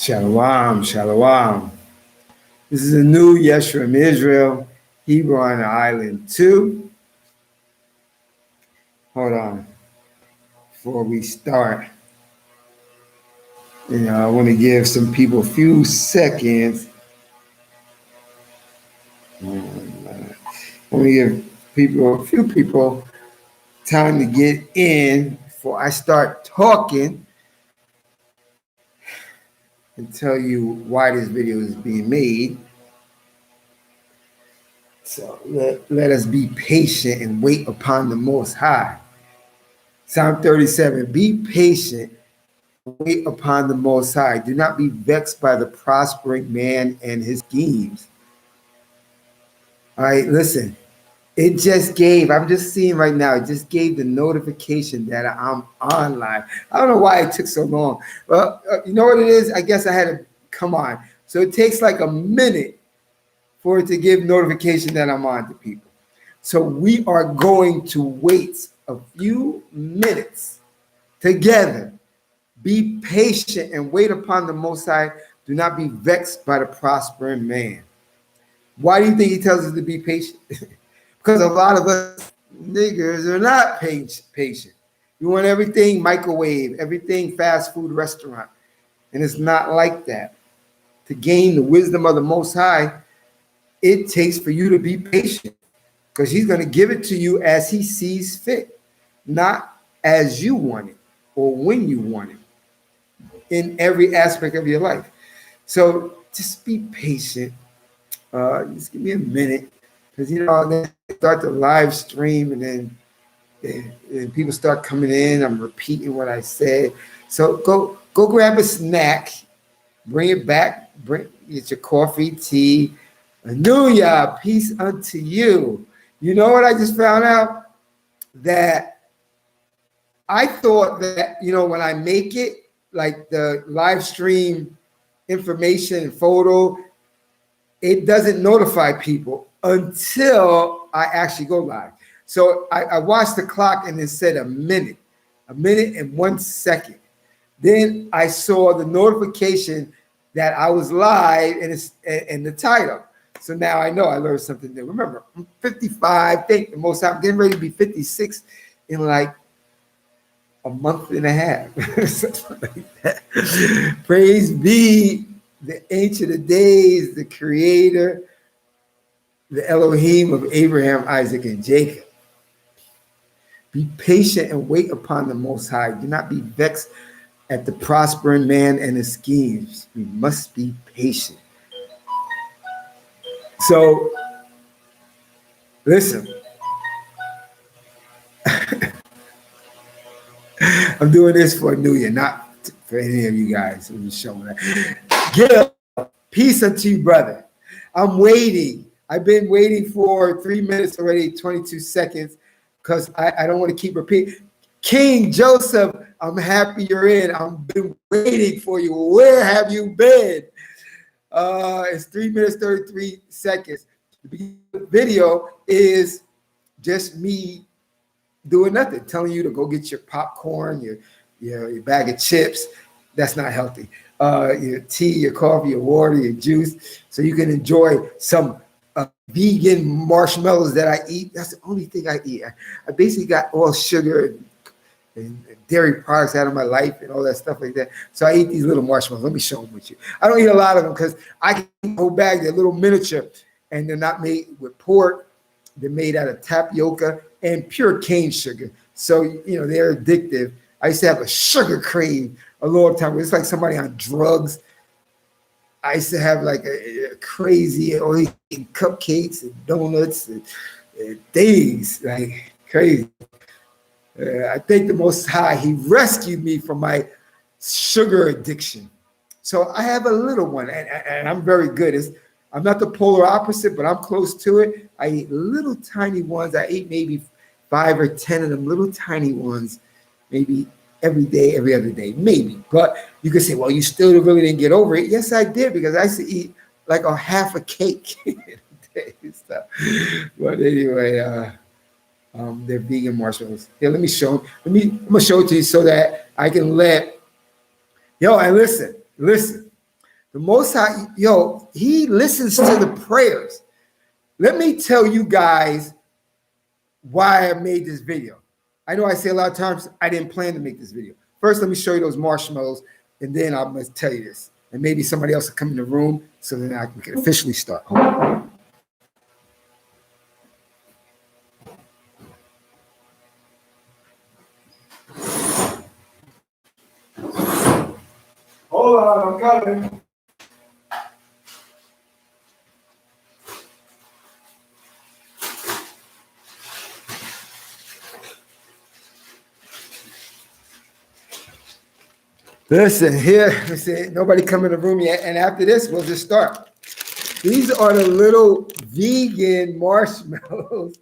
Shalom, shalom. This is a new Yesh from Israel, Hebrew on the Island 2. Hold on. Before we start, I want to give some people a few seconds. I want to give a few people time to get in before I start talking and tell you why this video is being made. So let us be patient and wait upon the Most High. Psalm 37, be patient, wait upon the Most High. Do not be vexed by the prospering man and his schemes. All right, listen. It just gave, I'm just seeing right now, it just gave the notification that I'm on live. I don't know why it took so long. Well, you know what it is? I guess I had to come on. So it takes like a minute for it to give notification that I'm on to people. So we are going to wait a few minutes together. Be patient and wait upon the Most High. Do not be vexed by the prospering man. Why do you think he tells us to be patient? Because a lot of us niggers are not patient. You want everything microwave, everything fast food restaurant. And it's not like that. To gain the wisdom of the Most High, it takes for you to be patient. Because he's going to give it to you as he sees fit. Not as you want it or when you want it. In every aspect of your life. So just be patient. Just give me a minute. Because, then start the live stream and then people start coming in. I'm repeating what I said. So go grab a snack. Bring it back. Get your coffee, tea. Hallelujah. Peace unto you. You know what I just found out? That I thought that, when I make it, like the live stream information and photo, it doesn't notify people until I actually go live. So I watched the clock and it said a minute and 1 second. Then I saw the notification that I was live and the title. So now I know I learned something new. Remember, I'm 55, thank the Most High. I'm getting ready to be 56 in like a month and a half. Like that. Praise be the Ancient of Days, the Creator, the Elohim of Abraham, Isaac, and Jacob. Be patient and wait upon the Most High. Do not be vexed at the prospering man and his schemes. We must be patient. So, listen. I'm doing this for New Year, not for any of you guys. I'm just showing that. Get up. Peace unto you, brother. I'm waiting. I've been waiting for 3 minutes already, 22 seconds, because I don't want to keep repeating. King Joseph, I'm happy you're in. I've been waiting for you. Where have you been? It's 3 minutes, 33 seconds. The video is just me doing nothing, telling you to go get your popcorn, your bag of chips. That's not healthy. Your tea, your coffee, your water, your juice, so you can enjoy some vegan marshmallows that I eat. That's the only thing I eat. I basically got all sugar and dairy products out of my life and all that stuff like that. So I eat these little marshmallows. Let me show them with you. I don't eat a lot of them because I can eat a whole bag. They're little miniature, and they're not made with pork. They're made out of tapioca and pure cane sugar. So, they're addictive. I used to have a sugar crave a long time. It's like somebody on drugs. I used to have like a crazy, always eating cupcakes and donuts and things, like crazy. I thank the Most High. He rescued me from my sugar addiction. So I have a little one, and I'm very good. I'm not the polar opposite, but I'm close to it. I eat little tiny ones. I eat maybe 5 or 10 of them little tiny ones, maybe every day, every other day, maybe. But you could say, well, you still really didn't get over it. Yes, I did, because I used to eat like a half a cake a day and stuff. But anyway, they're vegan marshmallows. Here, let me show them. I'm gonna show it to you so that I can and listen. The Most High, yo, he listens to the prayers. Let me tell you guys why I made this video. I know I say a lot of times I didn't plan to make this video. First, let me show you those marshmallows, and then I'm going to tell you this. And maybe somebody else will come in the room so then I can officially start. Hold on. Hold on, I'm coming. Listen, here, listen, nobody come in the room yet. And after this, we'll just start. These are the little vegan marshmallows.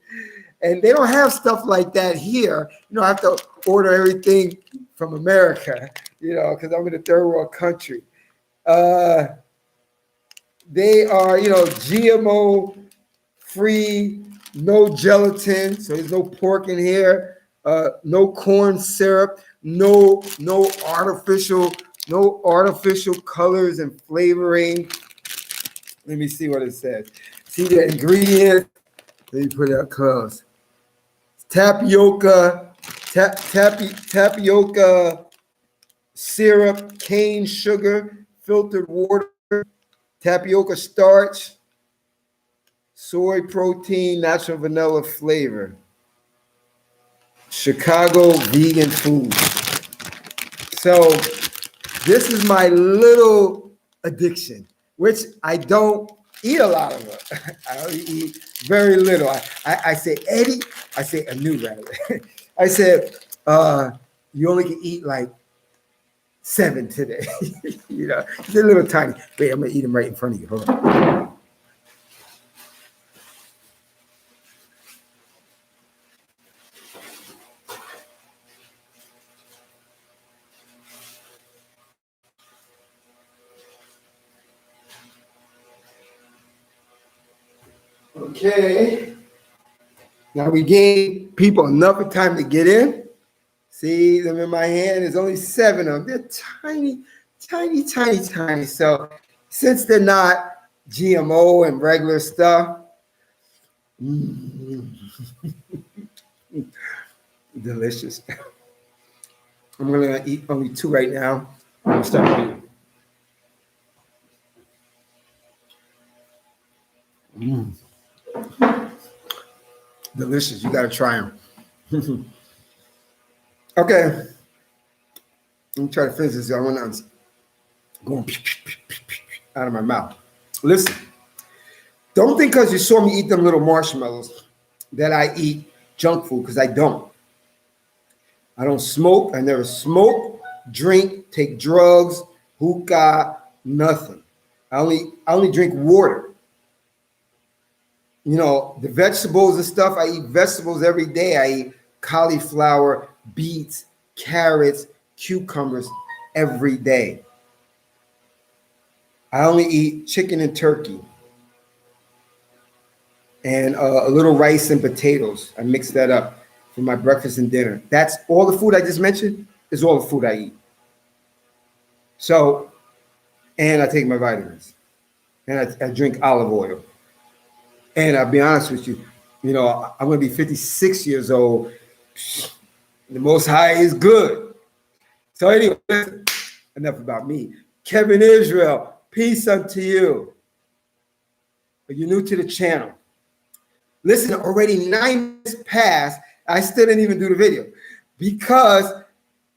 And they don't have stuff like that here. You know, I have to order everything from America, you know, because I'm in a third world country. They are, you know, GMO free, no gelatin, so there's no pork in here, no corn syrup, no artificial colors and flavoring. Let me see what it says. See the ingredients. Let me put it up close. Tapioca syrup, cane sugar, filtered water, tapioca starch, soy protein, natural vanilla flavor. Chicago vegan food. So this is my little addiction, which I don't eat a lot of it. I only eat very little. I say, Eddie, I say Anu rather. I said, you only can eat like 7 today. You know, they're a little tiny. Wait, I'm gonna eat them right in front of you. Hold on. Okay. Now we gave people enough time to get in. See them in my hand. There's only 7 of them. They're tiny, tiny, tiny, tiny. So since they're not GMO and regular stuff, delicious. I'm gonna eat only 2 right now. I'm gonna start eating. Delicious. You gotta try them. Okay. Let me try to finish this. I want to go out of my mouth. Listen, don't think because you saw me eat them little marshmallows that I eat junk food, because I don't. I don't smoke. I never smoke, drink, take drugs, hookah, nothing. I only drink water. You know, the vegetables and stuff, I eat vegetables every day. I eat cauliflower, beets, carrots, cucumbers every day. I only eat chicken and turkey and a little rice and potatoes. I mix that up for my breakfast and dinner. That's all the food I just mentioned is all the food I eat. So, and I take my vitamins and I drink olive oil. And I'll be honest with you, you know, I'm going to be 56 years old. The Most High is good. So anyway, enough about me. Kevin Israel, peace unto you. If you're new to the channel, listen, already 9 minutes passed. I still didn't even do the video because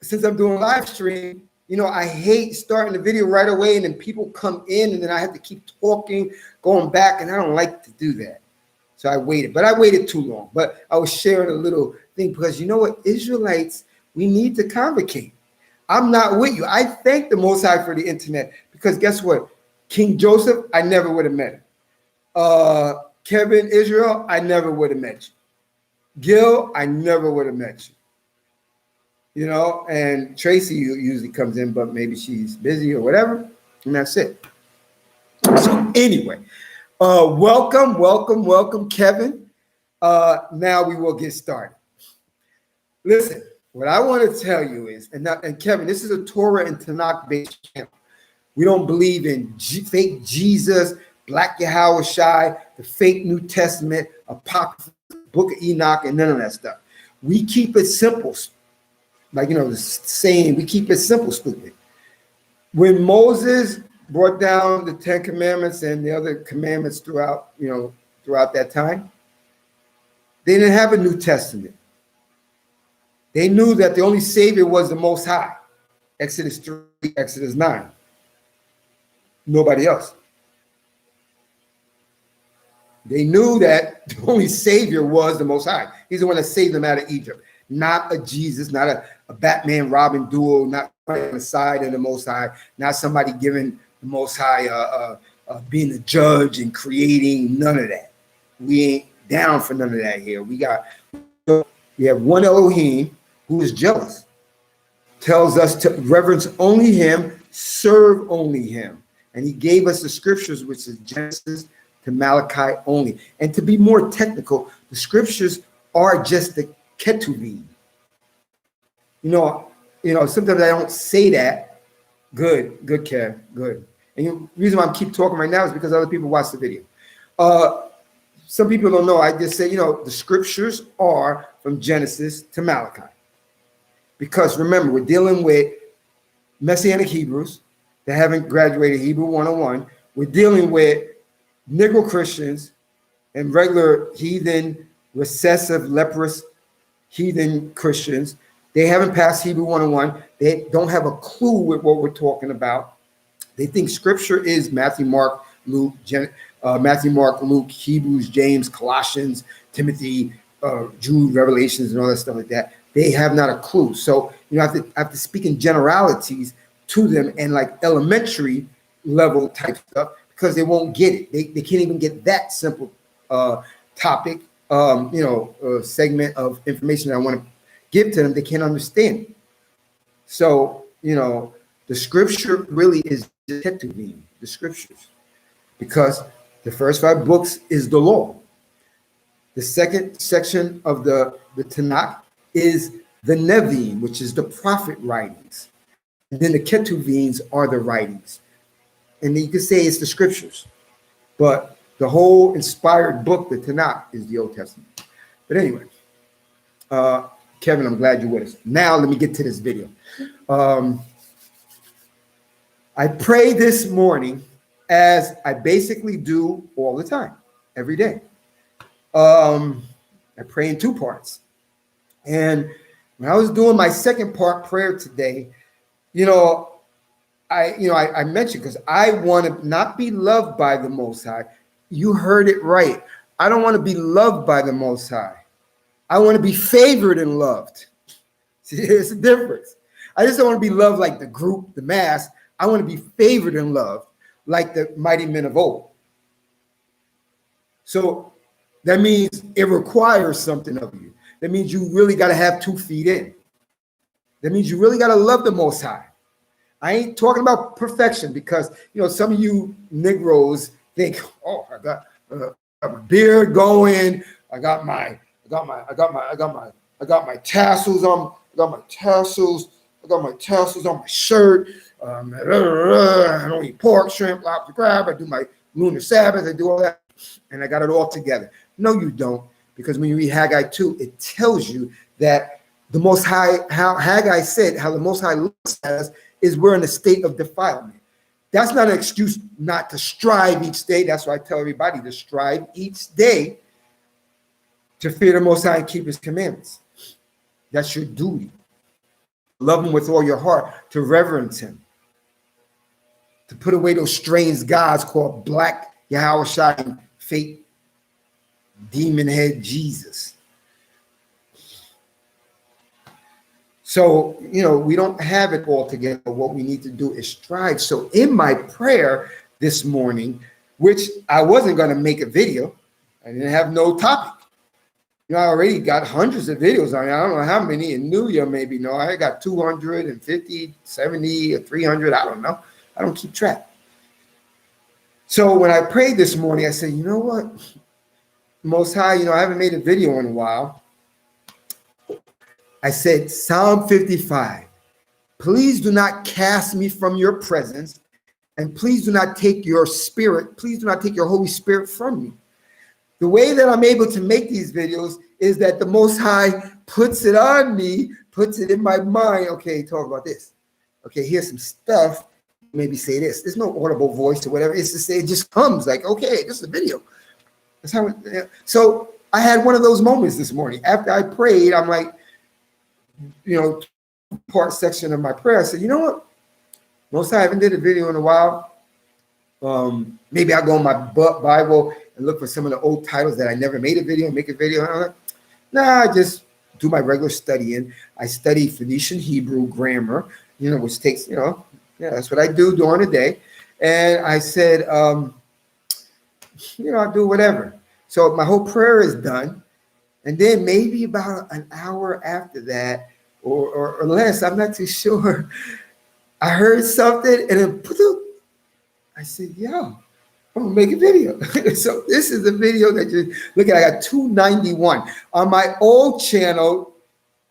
since I'm doing live stream, you know, I hate starting the video right away and then people come in and then I have to keep talking, going back, and I don't like to do that. So I waited, but I waited too long. But I was sharing a little thing because you know what, Israelites, we need to convocate. I'm not with you. I thank the Most High for the internet because guess what? King Joseph, I never would have met him. Kevin Israel, I never would have met you. Gil, I never would have met you. You know, and Tracy usually comes in, but maybe she's busy or whatever, and that's it. So anyway, welcome, Kevin. Now we will get started. Listen, what I want to tell you is, and Kevin, this is a Torah and Tanakh based channel. We don't believe in fake Jesus, Black Yahweh Shai, the fake New Testament, Apocrypha, Book of Enoch, and none of that stuff. We keep it simple. Like, the saying, we keep it simple, stupid. When Moses brought down the 10 commandments and the other commandments throughout that time, they didn't have a New Testament. They knew that the only Savior was the Most High. Exodus 3, Exodus 9. Nobody else. They knew that the only Savior was the Most High. He's the one that saved them out of Egypt. Not a Jesus, not a Batman Robin duo, not on the side of the Most High, not somebody giving the Most High being a judge and creating, none of that. We ain't down for none of that here. We have one Elohim who is jealous, tells us to reverence only him, serve only him. And he gave us the scriptures, which is Genesis to Malachi only. And to be more technical, the scriptures are just the Ketuvim. Sometimes I don't say that. Good, Kev, good. And the reason why I keep talking right now is because other people watch the video. Some people don't know. I just say, the scriptures are from Genesis to Malachi. Because remember, we're dealing with Messianic Hebrews that haven't graduated Hebrew 101. We're dealing with Negro Christians and regular heathen, recessive, leprous heathen Christians. They haven't passed Hebrew 101. They don't have a clue with what we're talking about. They think scripture is Matthew, Mark, Luke, Hebrews, James, Colossians, Timothy, Jude, Revelations, and all that stuff like that. They have not a clue. So I have to speak in generalities to them and like elementary level type stuff because they won't get it. They can't even get that simple topic, segment of information that I want to give to them. They can't understand it. So, the scripture really is the Ketuvim, the scriptures, because the first 5 books is the law. The second section of the Tanakh is the Nevi'im, which is the prophet writings. And then the Ketuvim are the writings. And you could say it's the scriptures. But the whole inspired book, the Tanakh, is the Old Testament. But anyway, Kevin, I'm glad you're with us. Now let me get to this video. I pray this morning as I basically do all the time, every day. I pray in 2 parts. And when I was doing my second part prayer today, I mentioned because I want to not be loved by the Most High. You heard it right. I don't want to be loved by the Most High. I want to be favored and loved. See, there's a difference. I just don't want to be loved like the group, the mass. I want to be favored and loved like the mighty men of old. So that means it requires something of you. That means you really got to have 2 feet in. That means you really got to love the Most High. I ain't talking about perfection because, some of you Negroes think, oh, I got my beard going. I got my tassels on. I got my tassels on my shirt. I don't eat pork, shrimp, lobster, crab. I do my lunar Sabbath. I do all that, and I got it all together. No, you don't, because when you read Haggai 2, it tells you that the Most High, how Haggai said, how the Most High looks at us is we're in a state of defilement. That's not an excuse not to strive each day. That's why I tell everybody to strive each day to fear the Most High and keep his commandments. That's your duty. Love him with all your heart, to reverence him, to put away those strange gods called Black Yahweh Shai and fake demon head Jesus. So, we don't have it all together. What we need to do is strive. So in my prayer this morning, which I wasn't going to make a video, I didn't have no topic. I already got hundreds of videos on it. I don't know how many. In New Year, maybe. No, I got 250, 70, or 300. I don't know. I don't keep track. So when I prayed this morning, I said, you know what? Most High, I haven't made a video in a while. I said, Psalm 55, please do not cast me from your presence And please do not take your spirit, please do not take your Holy Spirit from me. The way that I'm able to make these videos is that the Most High puts it on me, puts it in my mind. Okay, talk about this. Okay, here's some stuff. Maybe say this. There's no audible voice or whatever. It's just, it just comes like, okay, this is a video. That's how it, so I had one of those moments this morning. After I prayed, I'm like, part section of my prayer, I said, you know what? Most High, I haven't did a video in a while. Maybe I'll go in my Bible and look for some of the old titles that I never made a video, make a video on. Nah, I just do my regular studying. I study Phoenician Hebrew grammar, which takes, that's what I do during the day. And I said, I'll do whatever. So my whole prayer is done. And then maybe about an hour after that, or less, I'm not too sure, I heard something and then I said, yo, I'm gonna make a video. So this is a video that you look at. I got 291. On my old channel,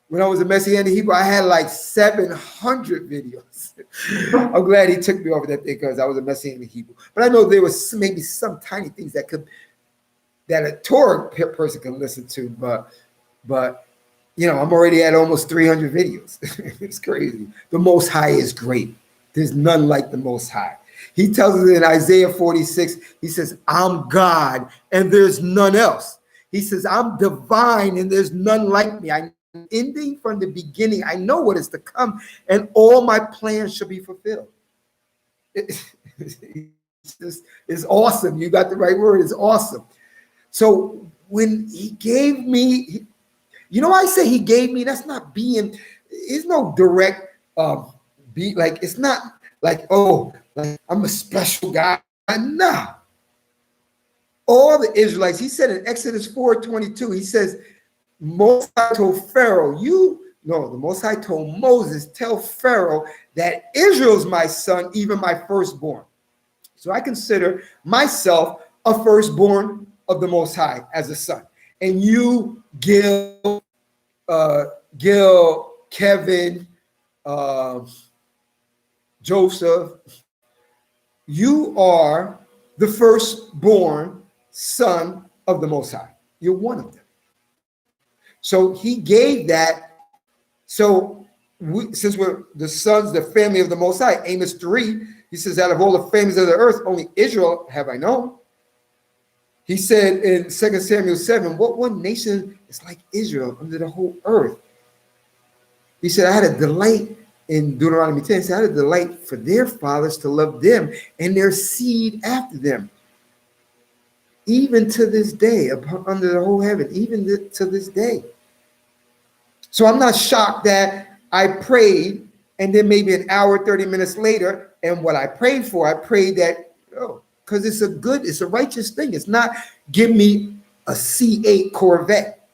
when I was a Messianic Hebrew, I had like 700 videos. I'm glad he took me over that thing because I was a Messianic Hebrew. But I know there was maybe some tiny things that a Torah person can listen to, but I'm already at almost 300 videos. It's crazy. The Most High is great. There's none like the Most High. He tells us in Isaiah 46, he says, I'm God and there's none else. He says, I'm divine and there's none like me. I'm ending from the beginning. I know what is to come and all my plans shall be fulfilled. It's awesome. You got the right word. It's awesome. So when he gave me, I say he gave me, that's not being, it's no direct, it's not like, oh, like I'm a special guy. No. All the Israelites, he said in Exodus 4:22, he says, Most High told Pharaoh, the Most High told Moses, tell Pharaoh that Israel's my son, even my firstborn. So I consider myself a firstborn of the Most High as a son. And you, Gil, Kevin, Joseph, you are the firstborn son of the Most High. You're one of them. So he gave that. So since we're the sons, the family of the Most High, Amos 3, he says, out of all the families of the earth, only Israel have I known. He said in 2 Samuel 7, what one nation is like Israel under the whole earth? He said, I had a delight in Deuteronomy 10. He said, I had a delight for their fathers to love them and their seed after them. Even to this day, under the whole heaven, even to this day. So I'm not shocked that I prayed and then maybe an hour, 30 minutes later, and what I prayed for, I prayed that, because it's a righteous thing. It's not give me a C8 Corvette,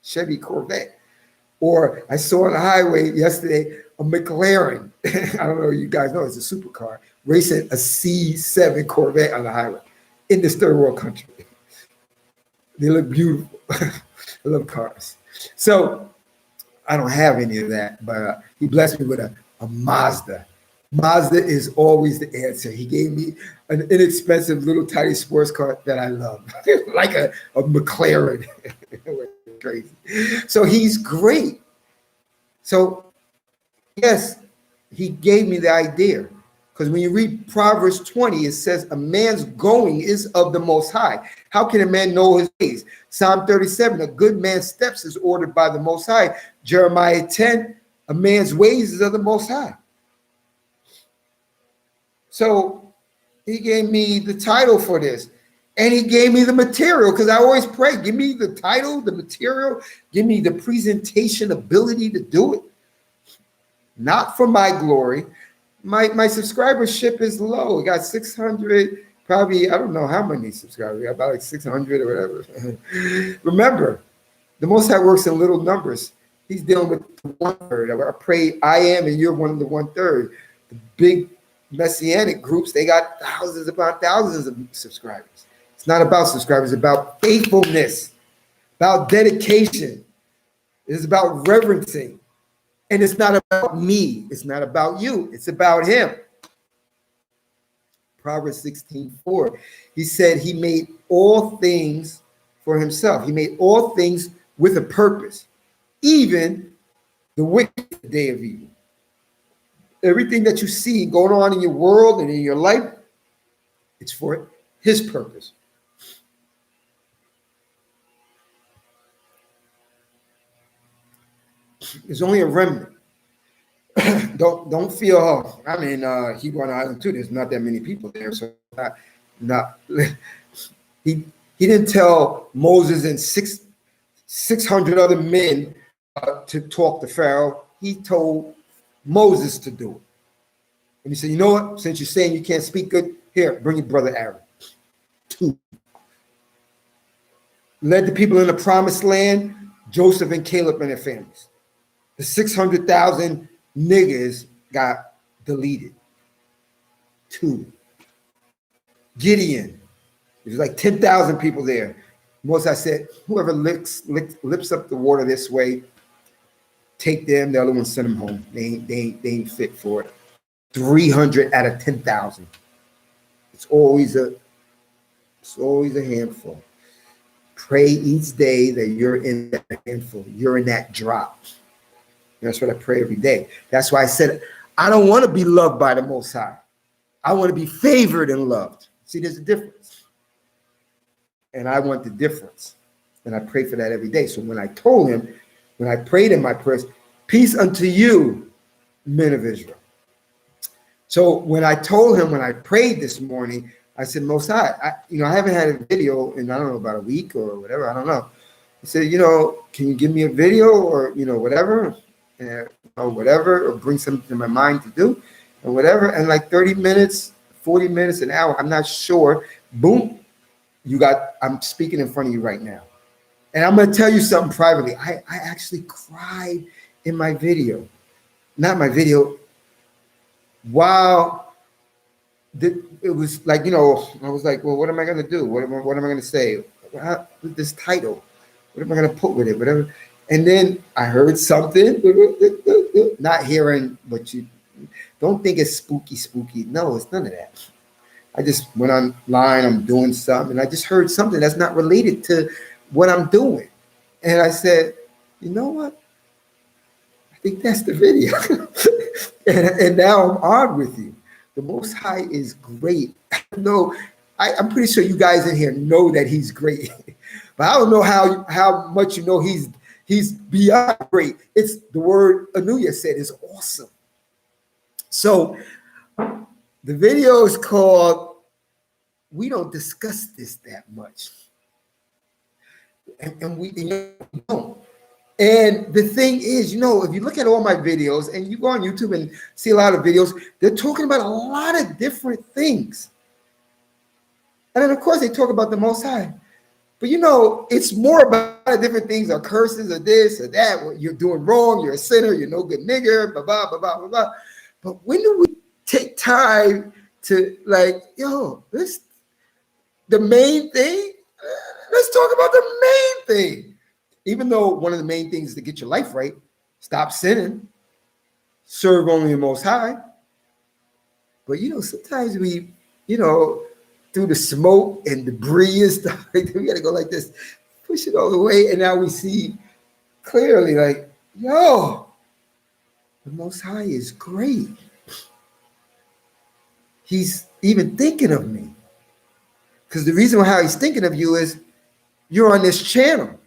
Chevy Corvette. Or I saw on the highway yesterday a McLaren. I don't know if you guys know, it's a supercar, racing a C7 Corvette on the highway in this third world country. They look beautiful. I love cars. So I don't have any of that, but he blessed me with a Mazda. Mazda is always the answer. He gave me an inexpensive little tiny sports car that I love, like a McLaren. Crazy. So he's great. So yes, he gave me the idea. Because when you read Proverbs 20, it says a man's going is of the Most High. How can a man know his ways? Psalm 37, a good man's steps is ordered by the Most High. Jeremiah 10, a man's ways is of the Most High. So he gave me the title for this. And he gave me the material, because I always pray, give me the title, the material, give me the presentation ability to do it. Not for my glory. My subscribership is low. I got 600, probably, I don't know how many subscribers. I got about like 600 or whatever. Remember, the Most High works in little numbers. He's dealing with the 1/3. I pray I am, and you're one of the 1/3. The big Messianic groups, they got thousands upon thousands of subscribers. It's not about subscribers, it's about faithfulness, about dedication. It's about reverencing. And it's not about me. It's not about you. It's about him. Proverbs 16:4. He said he made all things for himself. He made all things with a purpose, even the wicked day of evil. Everything that you see going on in your world and in your life, it's for his purpose. There's only a remnant. Don't feel, oh, I'm in Hebron Island too. There's not that many people there, so not he didn't tell Moses and 600 other men to talk to Pharaoh. He told Moses to do it. And he said, you know what? Since you're saying you can't speak good, here, bring your brother Aaron. 2. Led the people in the promised land, Joseph and Caleb and their families. The 600,000 niggas got deleted. 2. Gideon. There's like 10,000 people there. Moses said, whoever lips up the water this way, take them. The other ones send them home. They ain't fit for it. 300 out of 10,000. It's always a handful. Pray each day that you're in that handful. You're in that drop. That's what I pray every day. That's why I said, I don't want to be loved by the Most High. I want to be favored and loved. See, there's a difference. And I want the difference. And I pray for that every day. So when I told him, when I prayed in my prayers, peace unto you, men of Israel. So when I told him, when I prayed this morning, I said, Most High, I haven't had a video in, I don't know, about a week or whatever. I don't know. He said, can you give me a video or, whatever, or bring something to my mind to do or whatever. And like 30 minutes, 40 minutes, an hour, I'm not sure. Boom. I'm speaking in front of you right now. And I'm going to tell you something privately. I actually cried in my video. Not my video. Wow. It was like, I was like, well, what am I going to do? What am I going to say? This title, what am I going to put with it? Whatever. And then I heard something, not hearing, but you don't think it's spooky. No, it's none of that. I just went online, I'm doing something, and I just heard something that's not related to what I'm doing. And I said, you know what? I think that's the video. and now I'm on with you. The Most High is great. No, I'm pretty sure you guys in here know that he's great. But I don't know how much he's beyond great. It's the word Anuya said is awesome. So the video is called We Don't Discuss This That Much. And we don't. And the thing is, if you look at all my videos and you go on YouTube and see a lot of videos, they're talking about a lot of different things. And then, of course, they talk about the Most High. But, it's more about different things, or curses, or this, or that. What you're doing wrong, you're a sinner, you're no good nigger, blah, blah, blah, blah, blah, blah. But when do we take time to, the main thing? Let's talk about the main thing. Even though one of the main things is to get your life right, stop sinning, serve only the Most High. But, sometimes we, through the smoke and debris and stuff, we got to go like this, push it all the way. And now we see clearly, the Most High is great. He's even thinking of me. Because the reason how he's thinking of you is you're on this channel.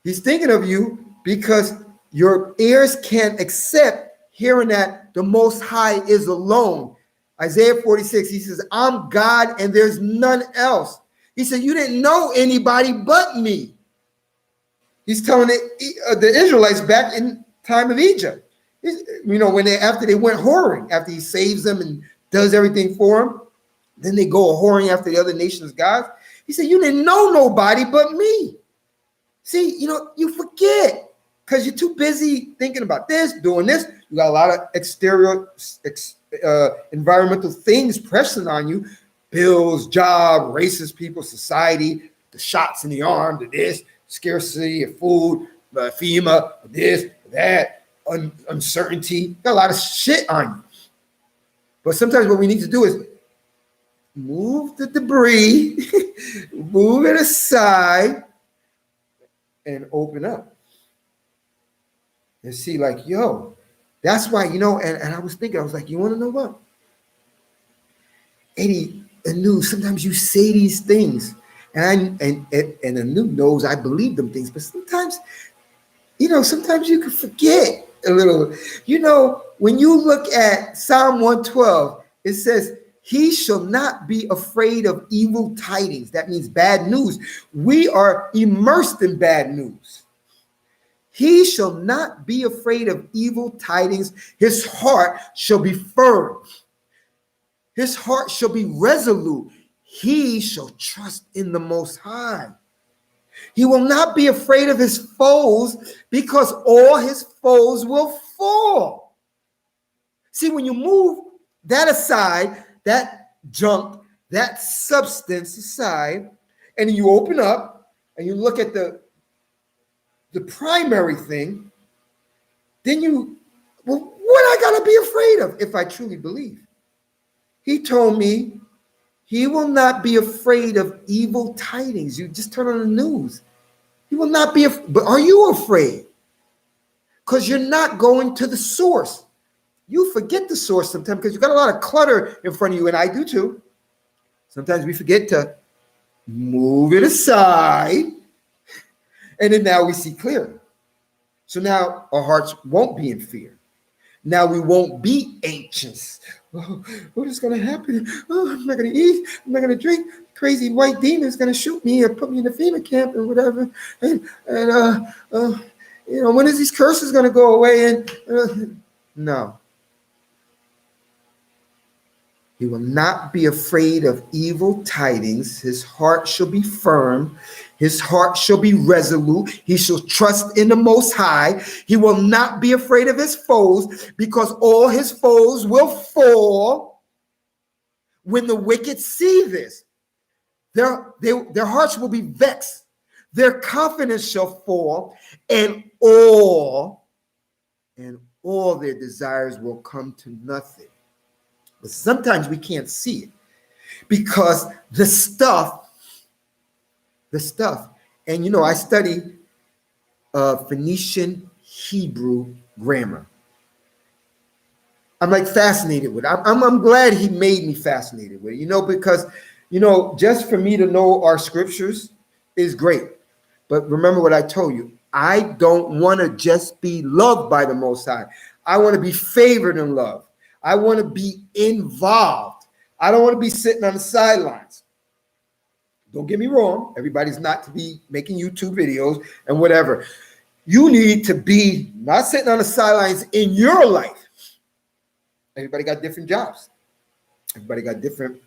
He's thinking of you because your ears can't accept hearing that the Most High is alone. Isaiah 46, he says, I'm God and there's none else. He said, you didn't know anybody but me. He's telling the Israelites back in time of Egypt. After they went whoring, after he saves them and does everything for them, then they go whoring after the other nations' gods. He said, you didn't know nobody but me. See, you forget because you're too busy thinking about this, doing this. You got a lot of exterior environmental things pressing on you. Bills, job, racist people, society, the shots in the arm, the this, scarcity of food, FEMA, this, that, uncertainty. Got a lot of shit on you. But sometimes what we need to do is move the debris, move it aside, and open up. And see, like, yo, that's why, and I was thinking, I was like, you want to know what? Eddie, Anu, sometimes you say these things, and Anu knows I believe them things, but sometimes, sometimes you can forget a little. When you look at Psalm 112, it says, he shall not be afraid of evil tidings. That means bad news. We are immersed in bad news. He shall not be afraid of evil tidings. His heart shall be firm. His heart shall be resolute. He shall trust in the Most High. He will not be afraid of his foes, because all his foes will fall. See, when you move that aside, that junk, that substance aside, and you open up and you look at the primary thing, then what I gotta be afraid of if I truly believe? He told me he will not be afraid of evil tidings. You just turn on the news. He will not be, but are you afraid? Because you're not going to the source. You forget the source sometimes because you got a lot of clutter in front of you, and I do too. Sometimes we forget to move it aside, and then now we see clearly. So now our hearts won't be in fear. Now we won't be anxious. Oh, what is going to happen? Oh, I'm not going to eat. I'm not going to drink. Crazy white demon's going to shoot me or put me in the FEMA camp or whatever. And when is these curses going to go away? And no. He will not be afraid of evil tidings. His heart shall be firm. His heart shall be resolute. He shall trust in the Most High. He will not be afraid of his foes, because all his foes will fall. When the wicked see this, their hearts will be vexed. Their confidence shall fall, and all their desires will come to nothing. But sometimes we can't see it because the stuff, and I study Phoenician Hebrew grammar. I'm like fascinated with it. I'm glad he made me fascinated with it, because, just for me to know our scriptures is great. But remember what I told you. I don't want to just be loved by the Most High. I want to be favored in love. I want to be involved. I don't want to be sitting on the sidelines. Don't get me wrong. Everybody's not to be making YouTube videos and whatever. You need to be not sitting on the sidelines in your life. Everybody got different jobs. Everybody got different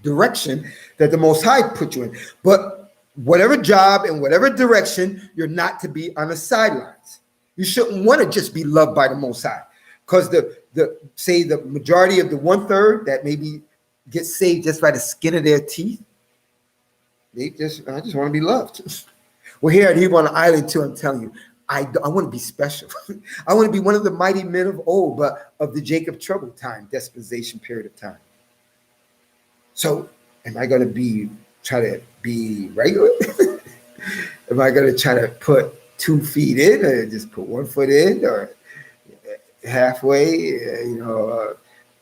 direction that the Most High put you in. But whatever job and whatever direction, you're not to be on the sidelines. You shouldn't want to just be loved by the Most High. Because the majority of the 1/3 that maybe get saved just by the skin of their teeth, I just want to be loved. Well, here at Hebrew on the Island too, I'm telling you, I want to be special. I want to be one of the mighty men of old, but of the Jacob trouble time, dispensation period of time. So am I going to try to be regular? Am I going to try to put 2 feet in or just put 1 foot in, or halfway,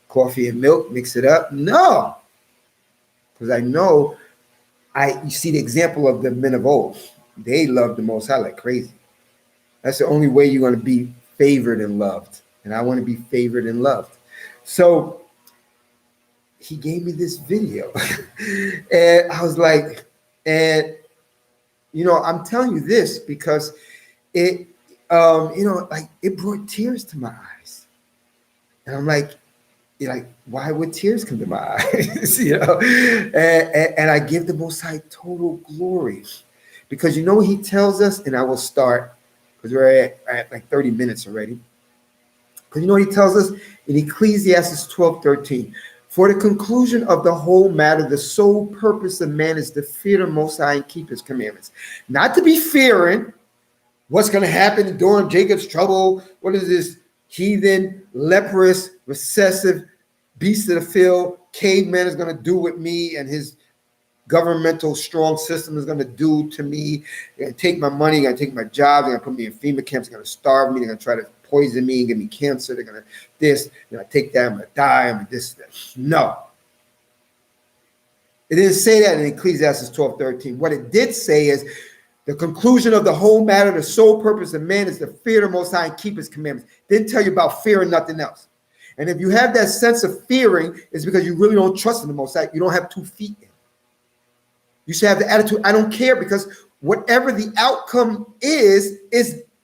coffee and milk, mix it up? No, because I know you see the example of the men of old. They loved the Most High like crazy. That's the only way you're going to be favored and loved. And I want to be favored and loved. So he gave me this video. And I was like, I'm telling you this because it, it brought tears to my eyes. And I'm like, why would tears come to my eyes? And I give the Most High total glory, because he tells us, and I will start because we're at like 30 minutes already. Because he tells us in Ecclesiastes 12:13, for the conclusion of the whole matter, the sole purpose of man is to fear the Most High and keep his commandments. Not to be fearing what's going to happen during Jacob's trouble. What is this heathen, leprous, recessive beast of the field caveman is going to do with me and his governmental strong system is going to do to me. They're going to take my money, they're going to take my job, they're going to put me in FEMA camps, they're going to starve me, they're going to try to poison me and give me cancer, they're going to this, they're going to take that, I'm going to die, I'm going to this, that. No. It didn't say that in Ecclesiastes 12:13. What it did say is the conclusion of the whole matter, the sole purpose of man is to fear the Most High and keep his commandments. Didn't tell you about fearing nothing else. And if you have that sense of fearing, it's because you really don't trust in the Most High. You don't have 2 feet in. You should have the attitude, I don't care, because whatever the outcome is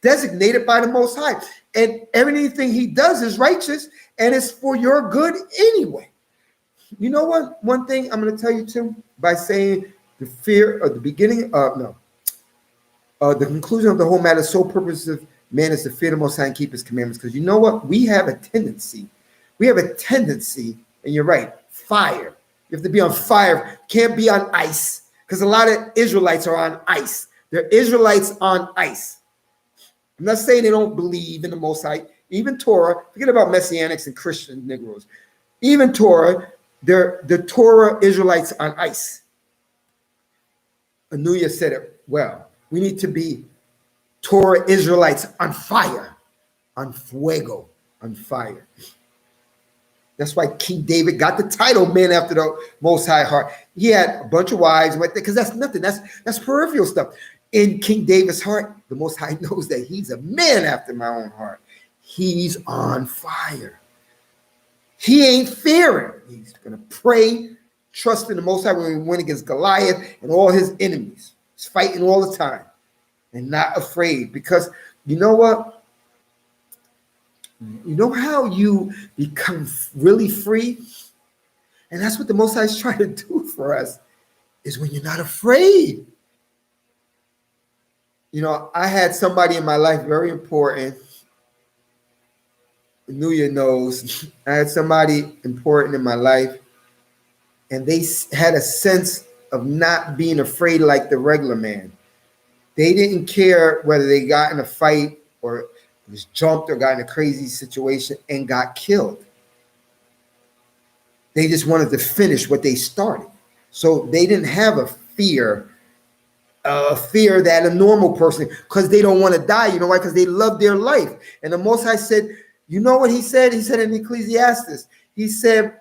designated by the Most High. And everything he does is righteous and it's for your good anyway. You know what? One thing I'm going to tell you too, by saying the fear of the beginning of, the conclusion of the whole matter, sole purpose of man is to fear the Most High and keep his commandments. Because you know what? We have a tendency, and you're right, fire. You have to be on fire, can't be on ice. Because a lot of Israelites are on ice. They're Israelites on ice. I'm not saying they don't believe in the Most High. Even Torah, forget about Messianics and Christian Negroes. Even Torah, they're the Torah Israelites on ice. Anuya said it well. We need to be Torah Israelites on fire, on fuego, on fire. That's why King David got the title man after the Most High heart. He had a bunch of wives, because that's nothing. That's peripheral stuff. In King David's heart, the Most High knows that he's a man after my own heart. He's on fire. He ain't fearing. He's going to pray, trust in the Most High when we went against Goliath and all his enemies. He's fighting all the time and not afraid, because you know what? You know how you become really free? And that's what the Most High is trying to do for us, is when you're not afraid. You know, I had somebody in my life very important. Nuya knows. I had somebody important in my life, and they had a sense of not being afraid like the regular man. They didn't care whether they got in a fight or was jumped or got in a crazy situation and got killed. They just wanted to finish what they started. So they didn't have a fear that a normal person, because they don't want to die. You know why? Because they love their life. And the Most High said, you know what he said? He said in Ecclesiastes, he said,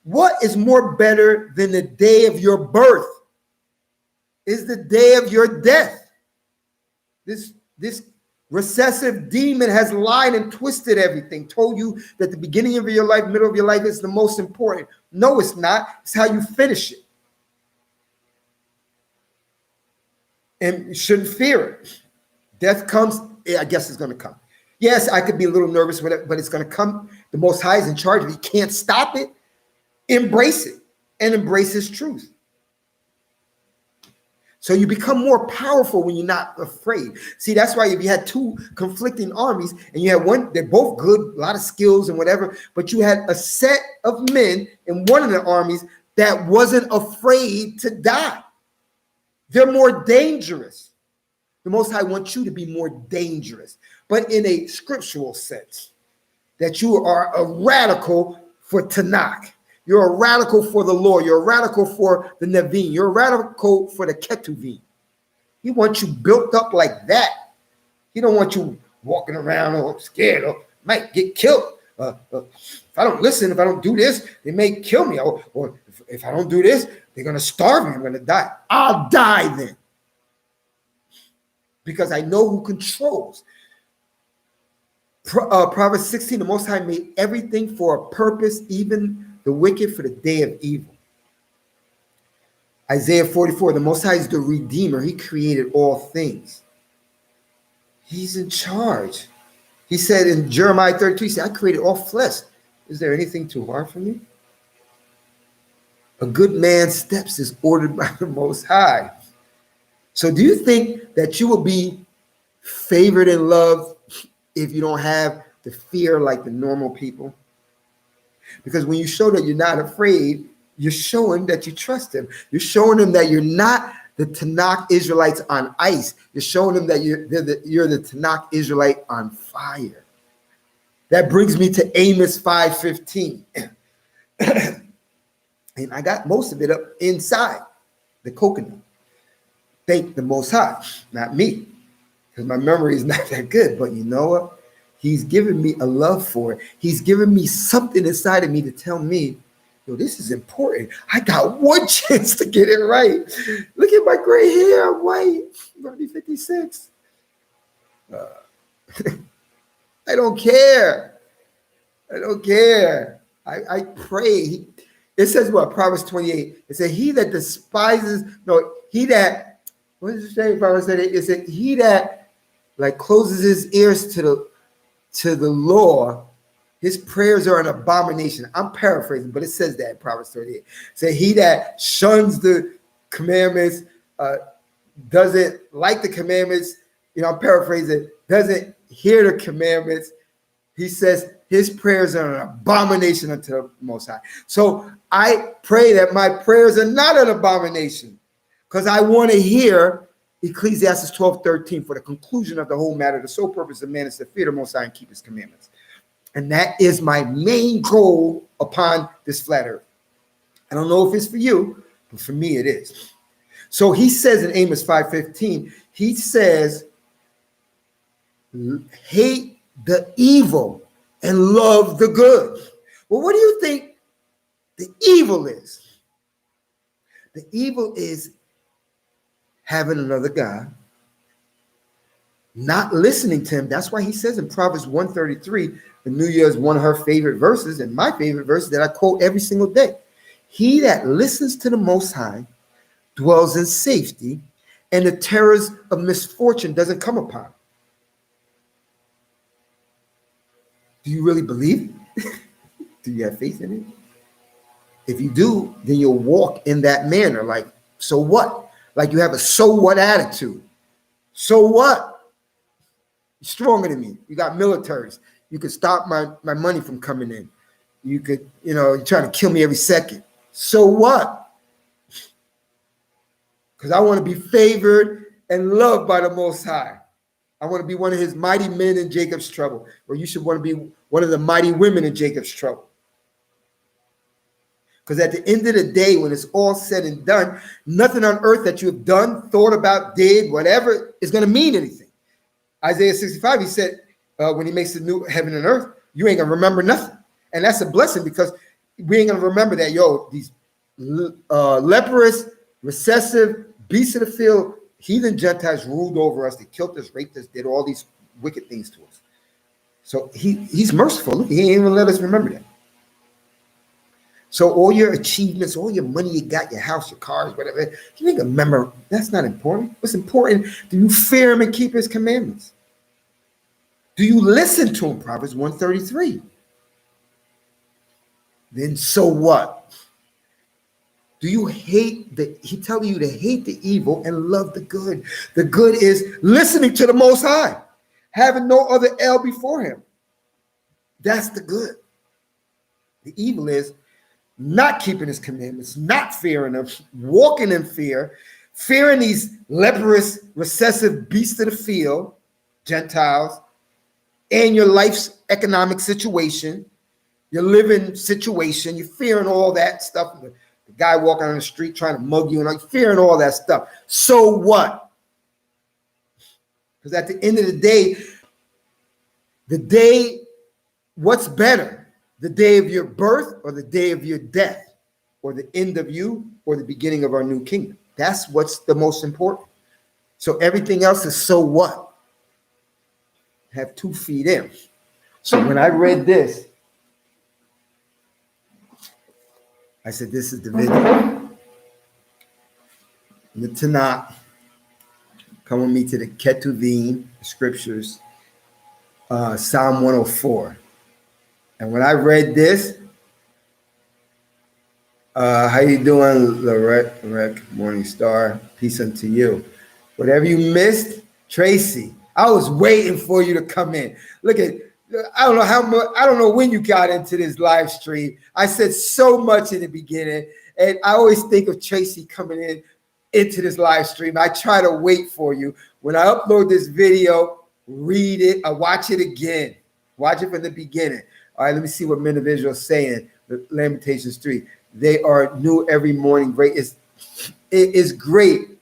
what is more better than the day of your birth is the day of your death. This recessive demon has lied and twisted everything, told you that the beginning of your life, middle of your life is the most important. No, it's not. It's how you finish it. And you shouldn't fear it. Death comes, I guess it's going to come. Yes, I could be a little nervous with it, but it's going to come. The Most High is in charge. If he can't stop it, embrace it and embrace his truth. So you become more powerful when you're not afraid. See, that's why if you had 2 conflicting armies and you had one, they're both good, a lot of skills and whatever, but you had a set of men in one of the armies that wasn't afraid to die. They're more dangerous. The Most High wants you to be more dangerous, but in a scriptural sense, that you are a radical for Tanakh. You're a radical for the law. You're a radical for the Nevi'im. You're a radical for the Ketuvim. He wants you built up like that. He don't want you walking around or scared or might get killed. If I don't listen, if I don't do this, they may kill me. Or if I don't do this, they're going to starve me. I'm going to die. I'll die then. Because I know who controls. Proverbs 16, the Most High made everything for a purpose, even the wicked for the day of evil. Isaiah 44, the Most High is the Redeemer. He created all things. He's in charge. He said in Jeremiah 32, he said, I created all flesh. Is there anything too hard for me? A good man's steps is ordered by the Most High. So do you think that you will be favored and loved if you don't have the fear like the normal people? Because when you show that you're not afraid, you're showing that you trust him. You're showing him that you're not the Tanakh Israelites on ice. You're showing them that you're the Tanakh Israelite on fire. That brings me to Amos 5:15. And I got most of it up inside the coconut. Thank the Most High, not me, because my memory is not that good. But you know what? He's given me a love for it. He's given me something inside of me to tell me, yo, this is important. I got one chance to get it right. Look at my gray hair. I'm white. I'm going to be 56. I don't care. I don't care. I pray. It says what? Proverbs 28. It said, he that despises, no, he that, what does it say? Proverbs 28. It said, he that like closes his ears to the law, his prayers are an abomination. I'm paraphrasing, but it says that in Proverbs 38. It said, he that shuns the commandments, doesn't like the commandments, I'm paraphrasing, doesn't hear the commandments. He says his prayers are an abomination unto the Most High. So I pray that my prayers are not an abomination, because I want to hear Ecclesiastes 12:13, for the conclusion of the whole matter, the sole purpose of man is to fear the Most High and keep his commandments. And that is my main goal upon this flat earth. I don't know if it's for you, but for me it is. So he says in Amos 5:15, he says, hate the evil and love the good. Well, what do you think the evil is? The evil is having another God, not listening to him. That's why he says in Proverbs 133, the New Year is one of her favorite verses, and my favorite verse that I quote every single day. He that listens to the Most High dwells in safety, and the terrors of misfortune doesn't come upon him. Do you really believe it? Do you have faith in it? If you do, then you'll walk in that manner. Like, so what? Like you have a so what attitude. So what? You're stronger than me. You got militaries. You could stop my money from coming in. You could, you're trying to kill me every second. So what? Because I want to be favored and loved by the Most High. I want to be one of his mighty men in Jacob's trouble, or you should want to be one of the mighty women in Jacob's trouble. Because at the end of the day, when it's all said and done, nothing on earth that you have done, thought about, did, whatever, is going to mean anything. Isaiah 65, he said, when he makes the new heaven and earth, you ain't going to remember nothing. And that's a blessing, because we ain't going to remember that, these leprous, recessive, beasts of the field, heathen Gentiles ruled over us. They killed us, raped us, did all these wicked things to us. So he's merciful. Look, he ain't even let us remember that. So all your achievements, all your money you got, your house, your cars, whatever, you ain't gonna remember. That's not important. What's important, do you fear him and keep his commandments? Do you listen to him? Proverbs 133. Then so what? Do you hate he telling you to hate the evil and love the good. The good is listening to the Most High, having no other L before him. That's the good. The evil is not keeping his commandments, not fearing him, walking in fear, fearing these leprous, recessive beasts of the field, Gentiles, and your life's economic situation, your living situation. You're fearing all that stuff. The guy walking on the street trying to mug you, and I'm fearing all that stuff. So what? Because at the end of the day, what's better? The day of your birth or the day of your death, or the end of you or the beginning of our new kingdom? That's what's the most important. So everything else is so what? Have 2 feet in. So when I read this, I said, this is the video. The Tanakh. Come with me to the Ketuvim, scriptures, Psalm 104. And when I read this, how you doing, Lorette, Morning Star? Peace unto you. Whatever you missed, Tracy, I was waiting for you to come in. Look at, I don't know how much, I don't know when you got into this live stream. I said so much in the beginning, and I always think of Tracy coming into this live stream. I try to wait for you. When I upload this video, read it, I watch it again. Watch it from the beginning. All right, let me see what Men of Israel is saying. Lamentations 3. They are new every morning. Great. It is great.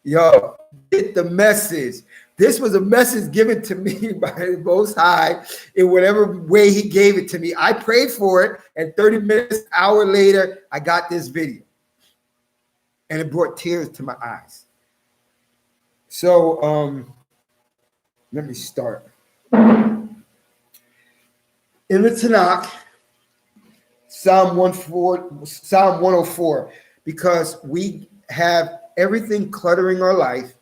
Yo, get the message. This was a message given to me by the Most High in whatever way he gave it to me. I prayed for it, and 30 minutes, hour later, I got this video. And it brought tears to my eyes. So let me start. In the Tanakh, Psalm 104, because we have everything cluttering our life.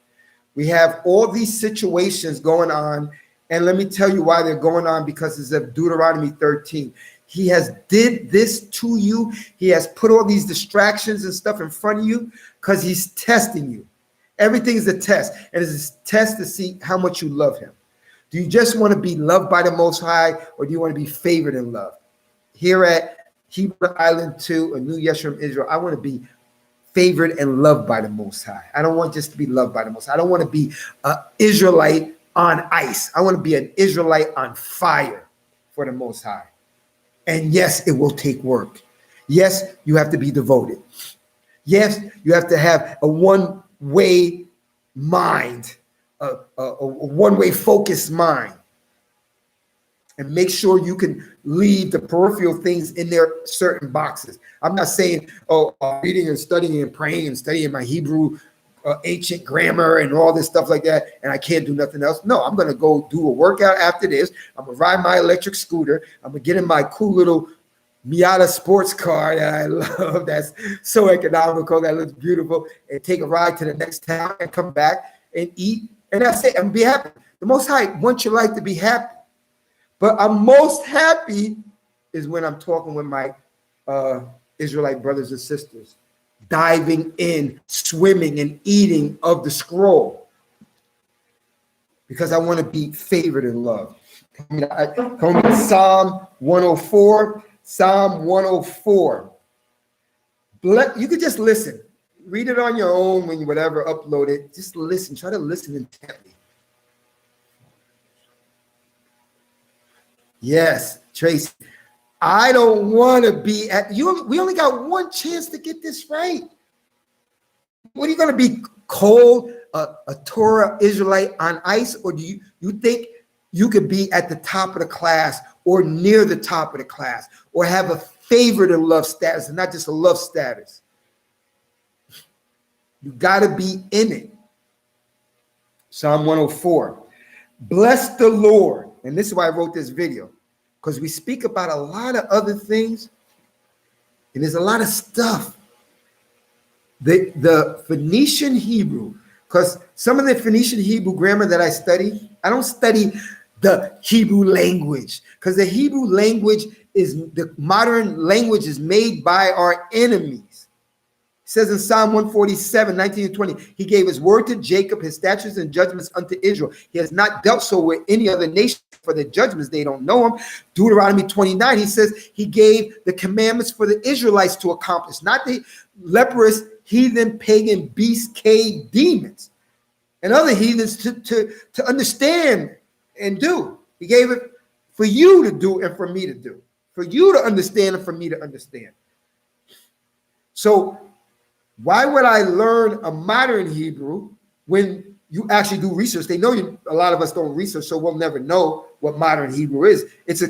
We have all these situations going on. And let me tell you why they're going on, because it's of Deuteronomy 13. He has did this to you. He has put all these distractions and stuff in front of you because he's testing you. Everything is a test. And it's a test to see how much you love him. Do you just want to be loved by the Most High, or do you want to be favored and loved? Here at Hebrew Island 2, a New Yeshurun, Israel, I want to be favored and loved by the Most High. I don't want just to be loved by the Most High. I don't want to be an Israelite on ice. I want to be an Israelite on fire for the Most High. And yes, it will take work. Yes, you have to be devoted. Yes, you have to have a one-way mind, a one-way focused mind. And make sure you can leave the peripheral things in their certain boxes. I'm not saying, reading and studying and praying and studying my Hebrew ancient grammar and all this stuff like that, and I can't do nothing else. No, I'm going to go do a workout after this. I'm going to ride my electric scooter. I'm going to get in my cool little Miata sports car that I love, that's so economical, that looks beautiful, and take a ride to the next town and come back and eat. And that's it. And be happy. The Most High wants your life to be happy. But I'm most happy is when I'm talking with my Israelite brothers and sisters, diving in, swimming, and eating of the scroll, because I want to be favored and loved. Psalm 104. Psalm 104. You could just listen. Read it on your own when you whatever, upload it. Just listen. Try to listen intently. Yes, Tracy. I don't want to be at you. We only got one chance to get this right. What are you going to be called a Torah Israelite on ice, or do you think you could be at the top of the class or near the top of the class, or have a favored and love status and not just a love status? You got to be in it. Psalm 104. Bless the Lord. And this is why I wrote this video, because we speak about a lot of other things, and there's a lot of stuff. The Phoenician Hebrew, because some of the Phoenician Hebrew grammar that I study, I don't study the Hebrew language, because the Hebrew language is the modern language is made by our enemies. It says in Psalm 147, 19 to 20, he gave his word to Jacob, his statutes and judgments unto Israel. He has not dealt so with any other nation, for the judgments they don't know him. Deuteronomy 29, he says he gave the commandments for the Israelites to accomplish, not the leprous, heathen, pagan, beast, cave, demons, and other heathens to understand and do. He gave it for you to do and for me to do, for you to understand and for me to understand. So why would I learn a modern Hebrew when you actually do research? They know a lot of us don't research, so we'll never know what modern Hebrew is. It's a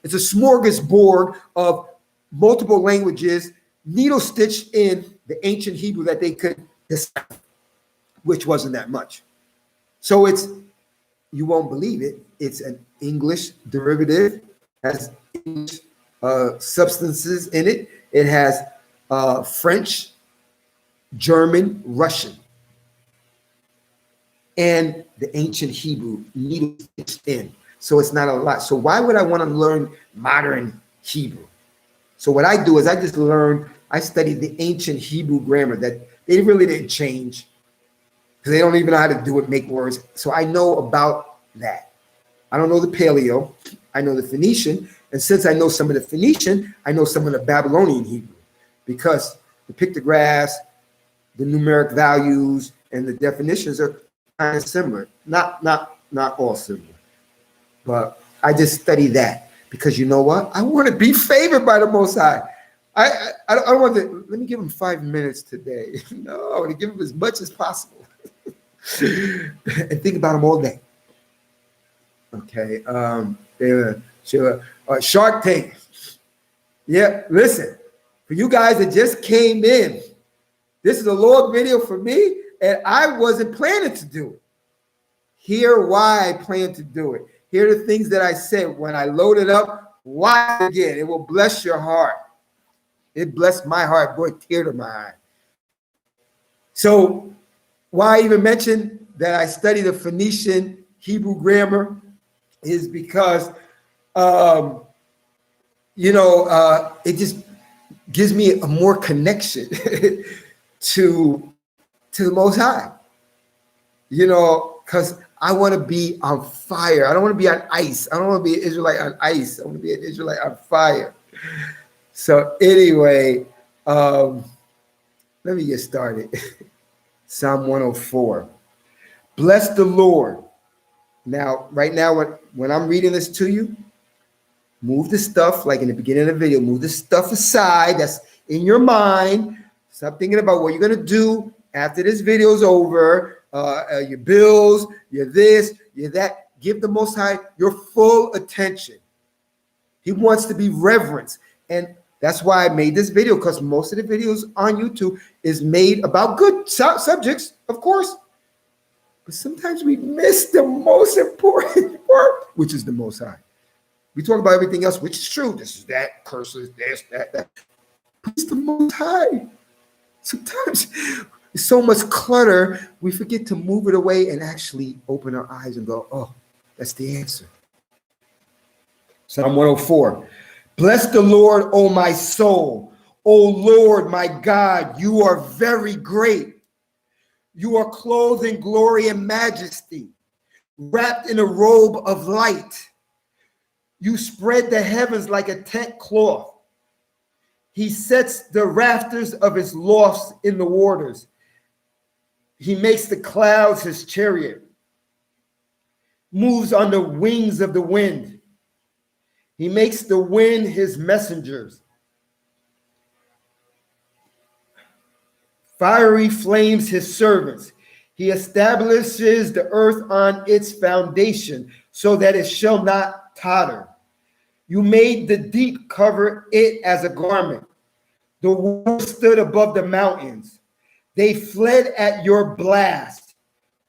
smorgasbord of multiple languages, needle stitched in the ancient Hebrew that they could decipher, which wasn't that much. So you won't believe it, it's an English derivative, has English substances in it. It has French, German, Russian, and the ancient Hebrew needle stitched in. So it's not a lot. So why would I want to learn modern Hebrew? So what I do is I study the ancient Hebrew grammar that they really didn't change, because they don't even know how to do it, make words. So I know about that. I don't know the Paleo. I know the Phoenician. And since I know some of the Phoenician, I know some of the Babylonian Hebrew, because the pictographs, the numeric values, and the definitions are kind of similar. Not all similar. But I just study that Because you know what? I want to be favored by the Most High. I don't want to, let me give him 5 minutes today. No, I want to give him as much as possible. And think about him all day. Okay. Sure. Shark Tank. Yeah, listen, for you guys that just came in, this is a long video for me, and I wasn't planning to do it. Hear why I plan to do it. Here are the things that I said when I load it up. Watch it again. It will bless your heart. It blessed my heart, brought a tear to my eye. So why I even mentioned that I study the Phoenician Hebrew grammar is because, it just gives me a more connection to the Most High. Because I want to be on fire. I don't want to be on ice. I don't want to be an Israelite on ice. I want to be an Israelite on fire. So anyway, let me get started. Psalm 104. Bless the Lord. Now, right now, when I'm reading this to you, move the stuff, like in the beginning of the video, move the stuff aside that's in your mind. Stop thinking about what you're going to do after this video is over, your bills, your this, your that. Give the Most High your full attention. He wants to be reverenced. And that's why I made this video, because most of the videos on YouTube is made about good subjects, of course. But sometimes we miss the most important part, which is the Most High. We talk about everything else, which is true. This is that, curses, this, that. But it's the Most High. Sometimes there's so much clutter, we forget to move it away and actually open our eyes and go, oh, that's the answer. Psalm 104. Bless the Lord, O my soul. O Lord, my God, you are very great. You are clothed in glory and majesty, wrapped in a robe of light. You spread the heavens like a tent cloth. He sets the rafters of his lofts in the waters. He makes the clouds his chariot, moves on the wings of the wind. He makes the wind his messengers. Fiery flames his servants. He establishes the earth on its foundation so that it shall not totter. You made the deep cover it as a garment. The waters stood above the mountains. They fled at your blast,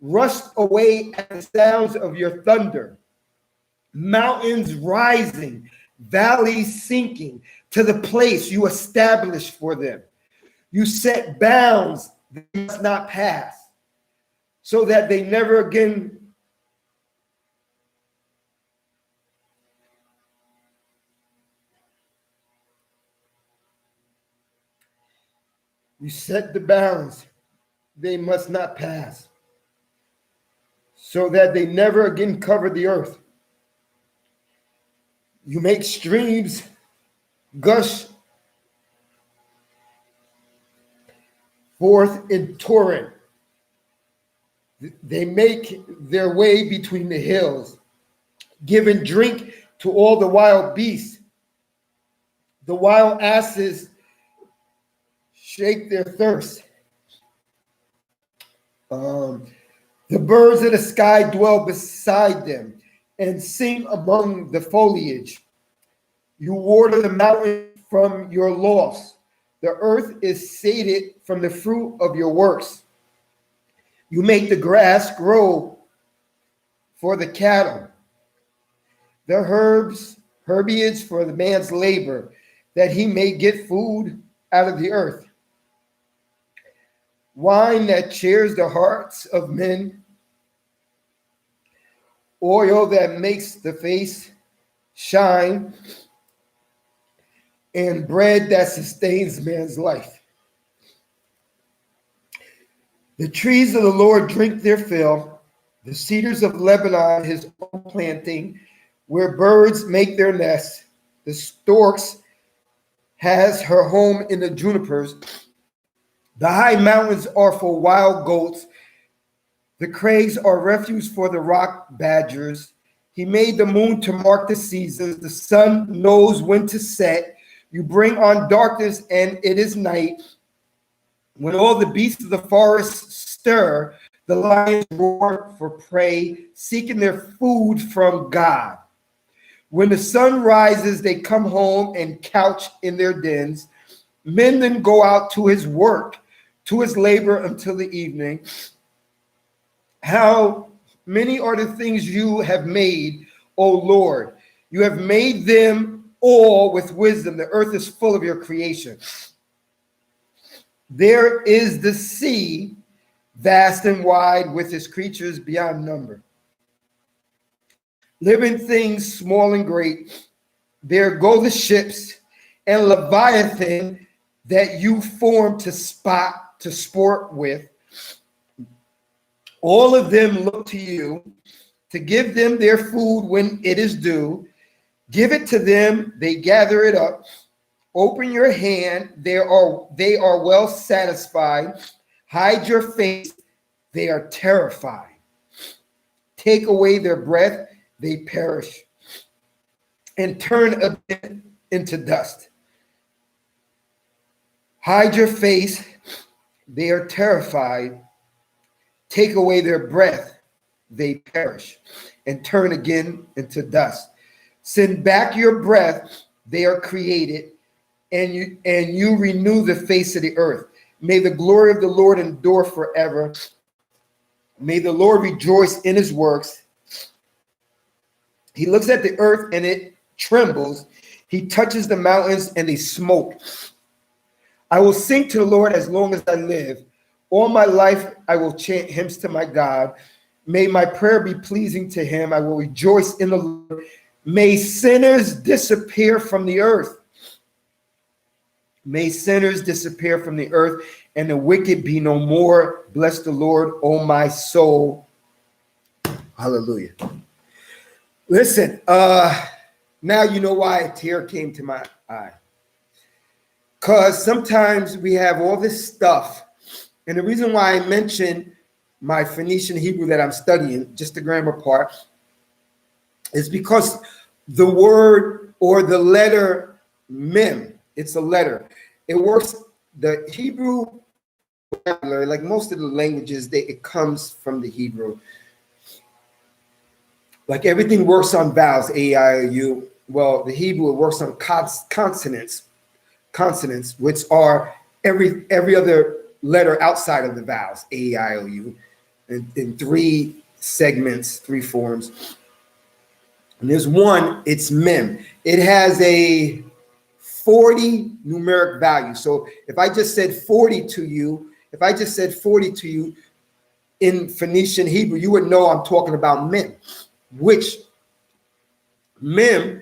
rushed away at the sounds of your thunder. Mountains rising, valleys sinking to the place you established for them. You set bounds they must not pass, so that they never again you set the bounds they must not pass, so that they never again cover the earth. You make streams gush forth in torrent. They make their way between the hills, giving drink to all the wild beasts. The wild asses shake their thirst. The birds of the sky dwell beside them and sing among the foliage. You water the mountain from your lofts. The earth is sated from the fruit of your works. You make the grass grow for the cattle, the herbage for the man's labor, that he may get food out of the earth. Wine that cheers the hearts of men, oil that makes the face shine, and bread that sustains man's life. The trees of the Lord drink their fill, the cedars of Lebanon his own planting, where birds make their nests. The storks has her home in the junipers. The high mountains are for wild goats. The crags are refuge for the rock badgers. He made the moon to mark the seasons. The sun knows when to set. You bring on darkness, and it is night. When all the beasts of the forest stir, the lions roar for prey, seeking their food from God. When the sun rises, they come home and couch in their dens. Men then go out to his work, to his labor until the evening. How many are the things you have made, O Lord? You have made them all with wisdom. The earth is full of your creation. There is the sea, vast and wide, with its creatures beyond number. Living things small and great. There go the ships and Leviathan that you formed to sport with. All of them look to you to give them their food when it is due. Give it to them, they gather it up. Open your hand, they are well satisfied. Hide your face, they are terrified. Take away their breath, they perish. And turn again into dust. Hide your face, they are terrified. Take away their breath, they perish, and turn again into dust. Send back your breath, they are created, and you renew the face of the earth. May the glory of the Lord endure forever. May the Lord rejoice in his works. He looks at the earth and it trembles. He touches the mountains and they smoke. I will sing to the Lord as long as I live. All my life I will chant hymns to my God. May my prayer be pleasing to him. I will rejoice in the Lord. May sinners disappear from the earth. May sinners disappear from the earth and the wicked be no more. Bless the Lord, O my soul. Hallelujah. Listen, now you know why a tear came to my eye. Because sometimes we have all this stuff. And the reason why I mentioned my Phoenician Hebrew that I'm studying, just the grammar part, is because the word or the letter mem, it's a letter. It works, the Hebrew, like most of the languages, it comes from the Hebrew. Like everything works on vowels, A-I-O-U. Well, the Hebrew, it works on consonants, which are every other letter outside of the vowels, A-I-O-U, in three segments, three forms. And there's one, it's mem. It has a 40 numeric value. So if I just said 40 to you, in Phoenician Hebrew, you would know I'm talking about mem, which mem,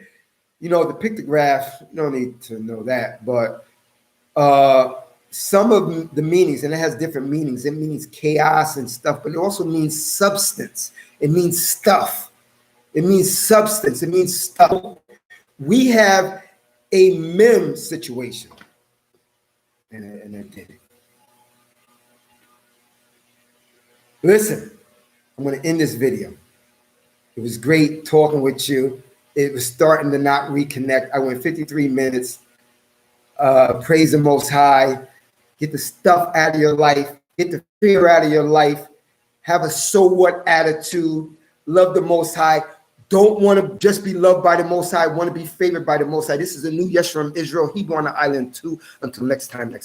you know, the pictograph, you don't need to know that, but some of the meanings, and it has different meanings. It means chaos and stuff, but it also means substance. It means stuff. It means substance. It means stuff. We have a mem situation. And I did it. Listen, I'm going to end this video. It was great talking with you. It was starting to not reconnect. I went 53 minutes. Praise the Most High. Get the stuff out of your life. Get the fear out of your life. Have a so what attitude. Love the Most High. Don't want to just be loved by the Most High. Want to be favored by the Most High. This is a new Yeshua from Israel, Hebrew on the island too. Until next time.